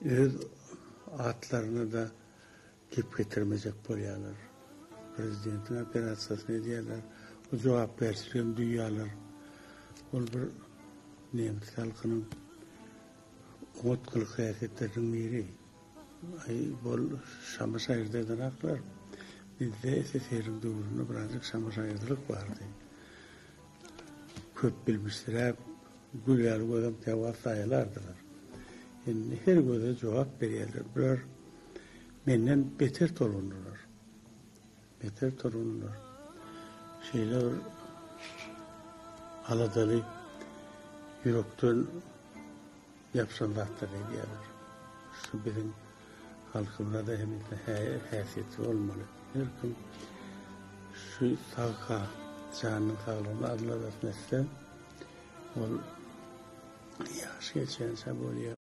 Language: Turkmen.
öz atlarını da gep getirmeyecek bolýarlar. Prezidentin operasyasını diýerler. O jogap berýän duýýarlar. Ol bir Nemes halkynyň umutkylyk häreketlerinden biri. Bol Şamaşaýyrdan aklar. Bizde SSR'nin döwründe birazcık Şamaşaýyrdylyk bardy. Köp bilmişler, güler gözüm tewap saýalardylar. Şimdi her göze jogap berýärler. Birer menden beter torunlar. Beter torunlar. Şeyler aladaly yürekden yapsanlatlar diýerler. Şu bizim halkymda da hem häsiýeti bolmaly. Her kim şu sağka canın sağlığına adlar etmezse ol yaş geçense bolýar.